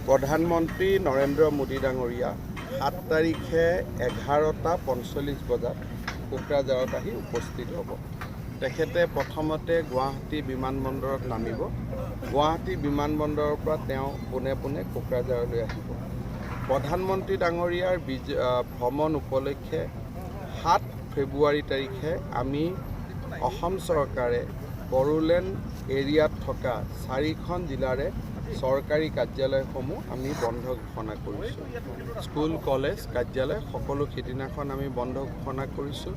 প্ৰধানমন্ত্ৰী নৰেন্দ্ৰ মোদী ডাঙৰীয়া 7 তাৰিখে 11:45 বজাত কোকৰাঝাৰত আহি উপস্থিত হ'ব। তেখেতে প্ৰথমতে গুৱাহাটী বিমানবন্দৰত নামিব। গুৱাহাটী বিমানবন্দৰৰ পৰা তেওঁ পোনে পোনে কোকৰাঝাৰলৈ আহিব। প্ৰধানমন্ত্ৰী ডাঙৰীয়াৰ ভ্ৰমণ উপলক্ষে 7 ফেব্ৰুৱাৰী তাৰিখে আমি অসম চৰকাৰে বড়োলেণ্ড এৰিয়াত থকা 4খন জিলাৰে চৰকাৰী কাৰ্যালয়সমূহ আমি বন্ধ ঘোষণা কৰিছোঁ। স্কুল, কলেজ, কাৰ্যালয় সকলো সিদিনাখন আমি বন্ধ ঘোষণা কৰিছোঁ,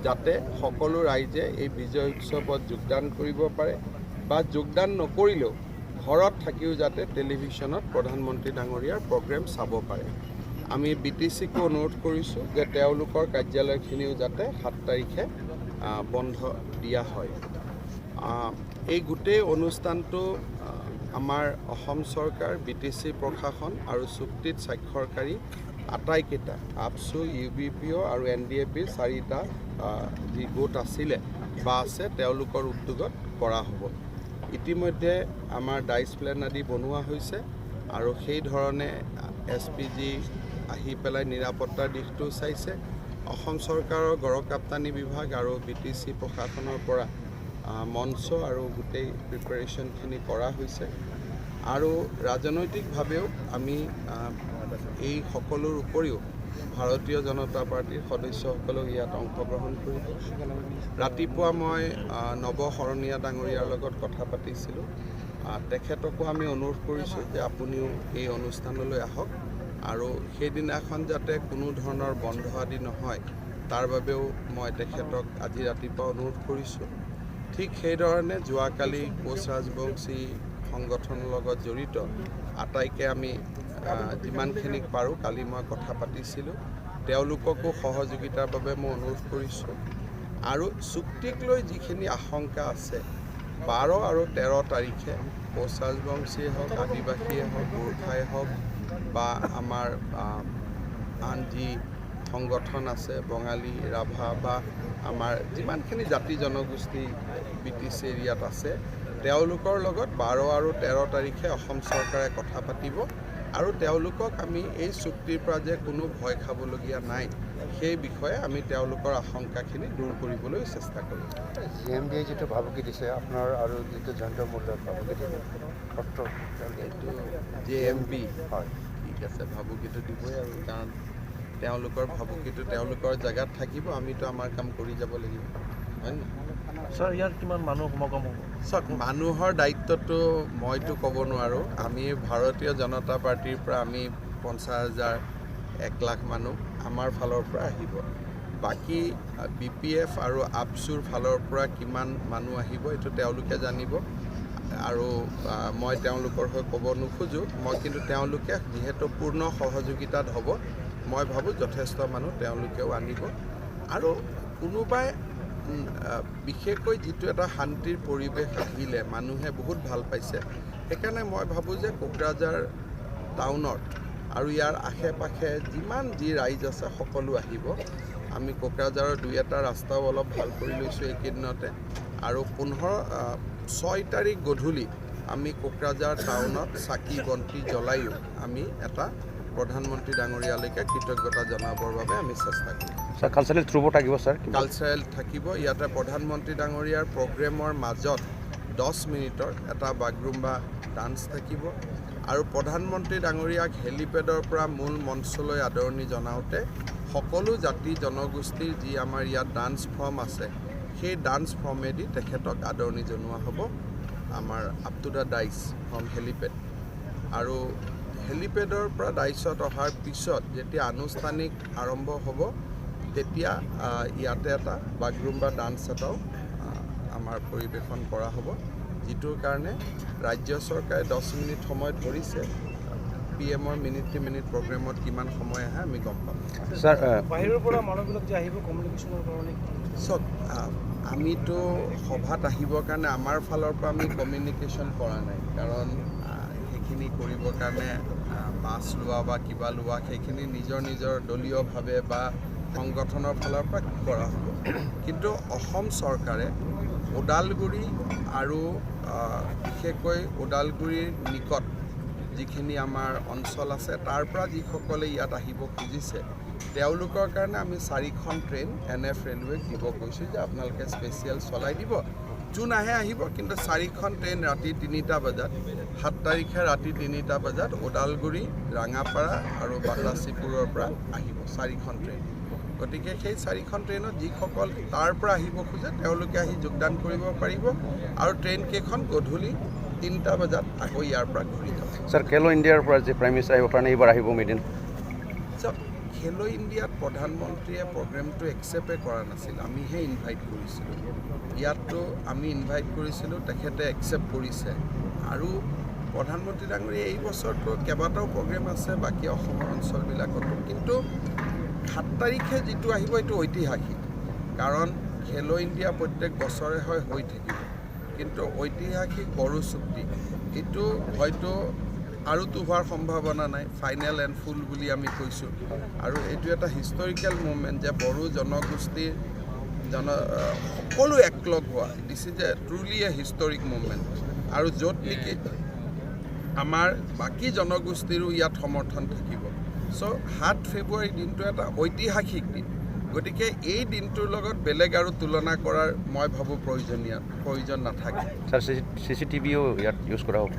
যাতে সকলো ৰাইজে এই বিজয় উৎসৱত যোগদান কৰিব পাৰে বা যোগদান নকৰিলেও ঘৰত থাকিও যাতে টেলিভিশ্যনত প্ৰধানমন্ত্ৰী ডাঙৰীয়াৰ প্ৰগ্ৰেম চাব পাৰে। আমি BTCকো অনুৰোধ কৰিছোঁ যে তেওঁলোকৰ কাৰ্যালয়খিনিও যাতে 7 তাৰিখে বন্ধ দিয়া হয়। এই গোটেই অনুষ্ঠানটো আমাৰ অসম চৰকাৰ, BTC প্ৰশাসন আৰু চুক্তিত স্বাক্ষৰকাৰী আটাইকেইটা আপছু, UBPO আৰু NDAP 4টা যি গোট আছিলে বা আছে তেওঁলোকৰ উদ্যোগত কৰা হ'ব। ইতিমধ্যে আমাৰ ডাইচ প্লেন আদি বনোৱা হৈছে আৰু সেই ধৰণে SPG আহি পেলাই নিৰাপত্তাৰ দিশটো চাইছে। অসম চৰকাৰৰ গড়কাপ্তানি বিভাগ আৰু BTC প্ৰশাসনৰ পৰা মঞ্চ আৰু গোটেই প্ৰিপাৰেশ্যনখিনি কৰা হৈছে আৰু ৰাজনৈতিকভাৱেও আমি এই সকলোৰ উপৰিও ভাৰতীয় জনতা পাৰ্টীৰ সদস্যসকলেও ইয়াত অংশগ্ৰহণ কৰিব। ৰাতিপুৱা মই নৱ শৰণীয়া ডাঙৰীয়াৰ লগত কথা পাতিছিলোঁ। তেখেতকো আমি অনুৰোধ কৰিছোঁ যে আপুনিও এই অনুষ্ঠানলৈ আহক আৰু সেইদিনাখন যাতে কোনো ধৰণৰ বন্ধ আদি নহয় তাৰ বাবেও মই তেখেতক আজি ৰাতিপুৱা অনুৰোধ কৰিছোঁ। ঠিক সেইধৰণে যোৱাকালি কোচ ৰাজবংশী সংগঠনৰ লগত জড়িত আটাইকে আমি যিমানখিনিক পাৰোঁ কালি মই কথা পাতিছিলোঁ, তেওঁলোককো সহযোগিতাৰ বাবে মই অনুৰোধ কৰিছোঁ। আৰু চুক্তিক লৈ যিখিনি আশংকা আছে 12 আৰু 13 তাৰিখে কোচ ৰাজবংশীয়ে হওক, আদিবাসীয়ে হওক, গোৰ্খাই হওক বা আমাৰ আন যি সংগঠন আছে বঙালী, ৰাভা বা আমাৰ যিমানখিনি জাতি জনগোষ্ঠী BTC এৰিয়াত আছে তেওঁলোকৰ লগত 12 আৰু 13 তাৰিখে অসম চৰকাৰে কথা পাতিব আৰু তেওঁলোকক আমি এই চুক্তিৰ পৰা যে কোনো ভয় খাবলগীয়া নাই সেই বিষয়ে আমি তেওঁলোকৰ আশংকাখিনি দূৰ কৰিবলৈ চেষ্টা কৰিম। GMDয়ে যিটো ভাবুকি দিছে আপোনাৰ আৰু যিটো জয়ন্ত মূল্যত ভাবুকি দিছে এইটো JMB হয়, ঠিক আছে, ভাবুকিটো দিবই আৰু কাৰণ তেওঁলোকৰ ভাবুকিটো তেওঁলোকৰ জেগাত থাকিব, আমিতো আমাৰ কাম কৰি যাব লাগিব, হয় নে? ছাৰ, ইয়াত কিমান মানুহ সমাগম হ'ব? চাওক, মানুহৰ দায়িত্বটো মইতো ক'ব নোৱাৰোঁ। আমি ভাৰতীয় জনতা পাৰ্টীৰ পৰা আমি 50,000 1 লাখ মানুহ আমাৰ ফালৰ পৰা আহিব। বাকী BPF আৰু আপছুৰ ফালৰ পৰা কিমান মানুহ আহিব এইটো তেওঁলোকে জানিব আৰু মই তেওঁলোকৰ হৈ ক'ব নোখোজোঁ। মই কিন্তু তেওঁলোকে যিহেতু পূৰ্ণ সহযোগিতাত হ'ব, মই ভাবোঁ যথেষ্ট মানুহ তেওঁলোকেও আনিব আৰু কোনোবাই বিশেষকৈ যিটো এটা শান্তিৰ পৰিৱেশ আহিলে মানুহে বহুত ভাল পাইছে। সেইকাৰণে মই ভাবোঁ যে কোকৰাঝাৰ টাউনত আৰু ইয়াৰ আশে পাশে যিমান যি ৰাইজ আছে সকলো আহিব। আমি কোকৰাঝাৰৰ 2-এটা ৰাস্তাও অলপ ভাল কৰি লৈছোঁ এইকেইদিনতে আৰু 6 তাৰিখ গধূলি আমি কোকৰাঝাৰ টাউনত চাকি বন্তি জ্বলাইও আমি এটা প্ৰধানমন্ত্ৰী ডাঙৰীয়ালৈকে কৃতজ্ঞতা জনাবৰ বাবে আমি চেষ্টা কৰিম। ছাৰ, কালচাৰেল থ্ৰুবোৰ থাকিব ছাৰ? কালচাৰেল থাকিব। ইয়াতে প্ৰধানমন্ত্ৰী ডাঙৰীয়াৰ প্ৰগ্ৰেমৰ মাজত 10 মিনিটৰ এটা বাগৰুম্বা ডান্স থাকিব আৰু প্ৰধানমন্ত্ৰী ডাঙৰীয়াক হেলিপেডৰ পৰা মূল মঞ্চলৈ আদৰণি জনাওঁতে সকলো জাতি জনগোষ্ঠীৰ যি আমাৰ ইয়াত ডান্স ফৰ্ম আছে সেই ডান্স ফৰ্মেদি তেখেতক আদৰণি জনোৱা হ'ব আমাৰ up to the dice from helipad. আৰু হেলিপেডৰ পৰা ডাইচত অহাৰ পিছত যেতিয়া আনুষ্ঠানিক আৰম্ভ হ'ব তেতিয়া ইয়াতে এটা বাগৰুম্বা ডান্স এটাও আমাৰ পৰিৱেশন কৰা হ'ব, যিটোৰ কাৰণে ৰাজ্য চৰকাৰে 10 মিনিট সময় ধৰিছে। PM-ৰ মিনিট প্ৰগ্ৰেমত কিমান সময় আহে আমি গম পাম। ছাৰ, বাহিৰৰ পৰা মানুহবিলাক যে আহিব কমিউনিকেশ্যনৰ কাৰণে চব আমিতো সভাত আহিবৰ কাৰণে আমাৰ ফালৰ পৰা আমি কমিউনিকেশ্যন কৰা নাই, কাৰণ সেইখিনি কৰিবৰ কাৰণে পাছ লোৱা বা কিবা লোৱা সেইখিনি নিজৰ নিজৰ দলীয়ভাৱে বা সংগঠনৰ ফালৰ পৰা কৰা হ'ব। কিন্তু অসম চৰকাৰে ওদালগুৰি আৰু বিশেষকৈ ওদালগুৰিৰ নিকট যিখিনি আমাৰ অঞ্চল আছে তাৰ পৰা যিসকলে ইয়াত আহিব খুজিছে তেওঁলোকৰ কাৰণে আমি 4খন ট্ৰেইন NF ৰেলৱেক দিব কৈছোঁ যে আপোনালোকে স্পেচিয়েল চলাই দিব যোন আহে আহিব কিন্তু 4খন ট্ৰেইন ৰাতি 3টা বজাত 7 তাৰিখে ৰাতি 3টা বজাত ওদালগুৰি ৰাঙাপাৰা আৰু বাটাচীপুৰৰ পৰা আহিব 4খন ট্ৰেইন গতিকে সেই 4খন ট্ৰেইনত যিসকল তাৰ পৰা আহিব খোজে তেওঁলোকে আহি যোগদান কৰিব পাৰিব আৰু ট্ৰেইন কেইখন গধূলি 3টা বজাত আকৌ ইয়াৰ পৰা ঘূৰি যাব স্যাৰ খেলো ইণ্ডিয়াৰ পৰা যে প্ৰাইম মিনিষ্টাৰ আহিবৰ কাৰণে এইবাৰ আহিব মেইডেন খেলো ইণ্ডিয়াত প্ৰধানমন্ত্ৰীয়ে প্ৰগ্ৰেমটো একচেপ্টে কৰা নাছিল আমিহে ইনভাইট কৰিছিলোঁ ইয়াততো আমি ইনভাইট কৰিছিলোঁ তেখেতে একচেপ্ট কৰিছে আৰু প্ৰধানমন্ত্ৰী ডাঙৰীয়া এই বছৰটো কেইবাটাও প্ৰগ্ৰেম আছে বাকী অসমৰ অঞ্চলবিলাকতো কিন্তু 7 তাৰিখে যিটো আহিব এইটো ঐতিহাসিক কাৰণ খেলো ইণ্ডিয়া প্ৰত্যেক বছৰে হৈ থাকিব কিন্তু ঐতিহাসিক বড়ো চুক্তি এইটো হয়তো আৰু হোৱাৰ সম্ভাৱনা নাই ফাইনেল এণ্ড ফুল বুলি আমি কৈছোঁ আৰু এইটো এটা হিষ্টৰিকেল মুভমেণ্ট যে বড়ো জনগোষ্ঠীৰ সকলো একলগ হোৱা this is a truly A historic movement আৰু য'ত নেকি আমাৰ বাকী জনগোষ্ঠীৰো ইয়াত সমৰ্থন থাকিব চ' 7 ফেব্ৰুৱাৰী দিনটো এটা ঐতিহাসিক দিন গতিকে এই দিনটোৰ লগত বেলেগ আৰু তুলনা কৰাৰ মই ভাবোঁ প্ৰয়োজন নাথাকে স্যাৰ CCTVও ইয়াত ইউজ কৰা হ'ব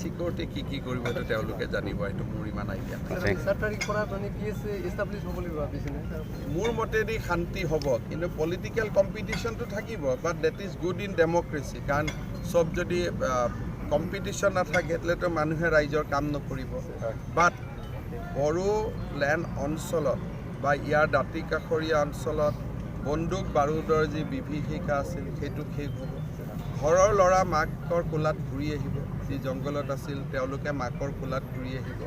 চিকিউৰিটি কি কৰিব এইটো তেওঁলোকে জানিব এইটো মোৰ ইমান আইডিয়া মোৰ মতেদি শান্তি হ'ব কিন্তু পলিটিকেল কম্পিটিশ্যনটো থাকিব but that is good in democracy কাৰণ চব যদি কম্পিটিশ্যন নাথাকে তেতিয়াতো মানুহে ৰাইজৰ কাম নকৰিব বাট বড়ো লেণ্ড অঞ্চলত বা ইয়াৰ দাঁতি কাষৰীয়া অঞ্চলত বন্দুক বাৰুদৰ যি বিভীষিকা আছিল সেইটো শেষ হ'ব ঘৰৰ ল'ৰা মাকৰ কোলাত ঘূৰি আহিব যি জংঘলত আছিল তেওঁলোকে মাকৰ কোলাত ঘূৰি আহিব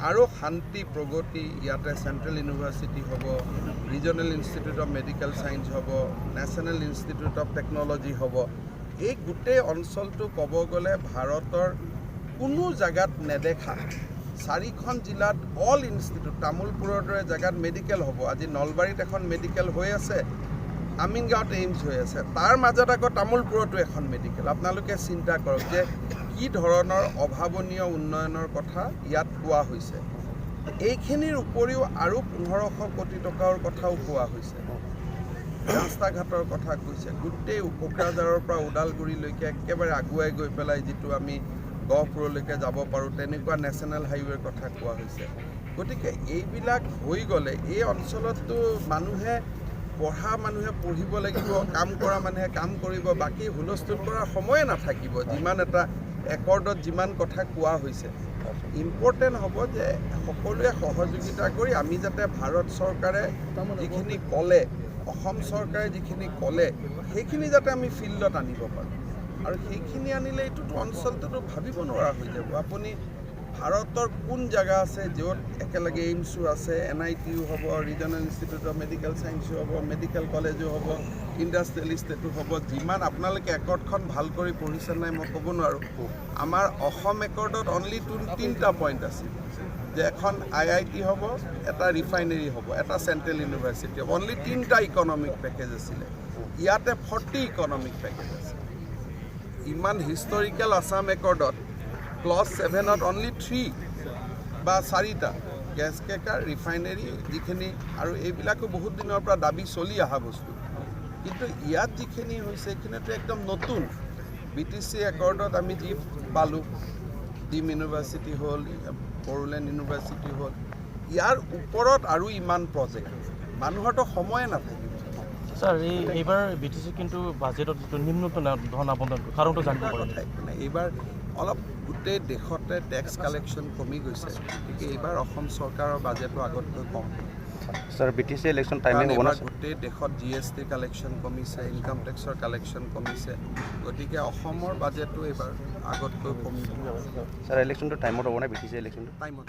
আৰু শান্তি প্ৰগতি ইয়াতে চেণ্ট্ৰেল ইউনিভাৰ্চিটি হ'ব regional institute of medical science হ'ব নেশ্যনেল ইনষ্টিটিউট অফ টেকন'লজি হ'ব এই গোটেই অঞ্চলটো ক'ব গ'লে ভাৰতৰ কোনো জেগাত নেদেখা 4খন জিলাত অল ইনষ্টিটিউট তামোলপুৰৰ দৰে জেগাত মেডিকেল হ'ব আজি নলবাৰীত এখন মেডিকেল হৈ আছে আমিনগাঁৱত এইমছ হৈ আছে তাৰ মাজত আকৌ তামোলপুৰতো এখন মেডিকেল আপোনালোকে চিন্তা কৰক যে কি ধৰণৰ অভাৱনীয় উন্নয়নৰ কথা ইয়াত কোৱা হৈছে এইখিনিৰ উপৰিও আৰু 1500 কোটি টকাৰ কথাও কোৱা হৈছে ৰাস্তা ঘাটৰ কথা কৈছে গোটেই কোকৰাঝাৰৰ পৰা ওদালগুৰিলৈকে একেবাৰে আগুৱাই গৈ পেলাই যিটো আমি গহপুৰলৈকে যাব পাৰোঁ তেনেকুৱা নেশ্যনেল হাইৱেৰ কথা কোৱা হৈছে গতিকে এইবিলাক হৈ গ'লে এই অঞ্চলততো পঢ়া মানুহে পঢ়িব লাগিব কাম কৰা মানুহে কাম কৰিব বাকী হুলস্থুল কৰাৰ সময়ে নাথাকিব যিমান এটা একৰ্ডত যিমান কথা কোৱা হৈছে ইম্পৰ্টেণ্ট হ'ব যে সকলোৱে সহযোগিতা কৰি আমি যাতে ভাৰত চৰকাৰে যিখিনি ক'লে অসম চৰকাৰে যিখিনি ক'লে সেইখিনি যাতে আমি ফিল্ডত আনিব পাৰোঁ আৰু সেইখিনি আনিলে এইটোতো অঞ্চলটোতো ভাবিব নোৱাৰা হৈ যাব আপুনি ভাৰতৰ কোন জেগা আছে য'ত একেলগে এইমছো আছে NITও হ'ব ৰিজনেল ইনষ্টিটিউট অফ মেডিকেল ছায়েন্সো হ'ব মেডিকেল কলেজো হ'ব ইণ্ডাষ্ট্ৰিয়েল ইষ্টেটো হ'ব যিমান আপোনালোকে একৰ্ডখন ভাল কৰি পঢ়িছে নাই মই ক'ব নোৱাৰোঁ আমাৰ অসম একৰ্ডত অনলি 3টা পইণ্ট আছিল যে এখন IIT হ'ব এটা ৰিফাইনেৰী হ'ব এটা চেণ্ট্ৰেল ইউনিভাৰ্চিটি হ'ব অনলি 3টা ইকনমিক পেকেজ আছিলে ইয়াতে 40 ইকনমিক পেকেজ আছে ইমান হিষ্টৰিকেল আছাম একৰ্ডত ক্লজ 7ত অনলি 3 বা 4টা গেছ কেকাৰ ৰিফাইনেৰী যিখিনি আৰু এইবিলাকো বহুত দিনৰ পৰা দাবী চলি অহা বস্তু কিন্তু ইয়াত যিখিনি হৈছে সেইখিনিতো একদম নতুন BTC একৰ্ডত আমি যি পালোঁ ডিম ইউনিভাৰ্চিটি হ'ল বড়োলেণ্ড ইউনিভাৰ্চিটি হ'ল ইয়াৰ ওপৰত আৰু ইমান প্ৰজেক্ট মানুহৰতো সময়ে নাথাকিব স্যাৰ এইবাৰ BTC কিন্তু বাজেটত যিটো নিম্নতম ধন আবণ্টন কাৰণটো জানিব পাৰিম এইবাৰ অলপ গোটেই দেশতে টেক্স কালেকশ্যন কমি গৈছে গতিকে এইবাৰ অসম চৰকাৰৰ বাজেটো আগতকৈ কম স্যাৰ BTC ইলেকশ্যন টাইমিং হ'ব না গোটেই দেশত GST কালেকশ্যন কমিছে ইনকাম টেক্সৰ কালেকশ্যন কমিছে গতিকে অসমৰ বাজেটো এইবাৰ আগতকৈ কমিব স্যাৰ ইলেকশ্যনটো টাইমত হ'ব না BTC ইলেকশ্যনটো টাইমত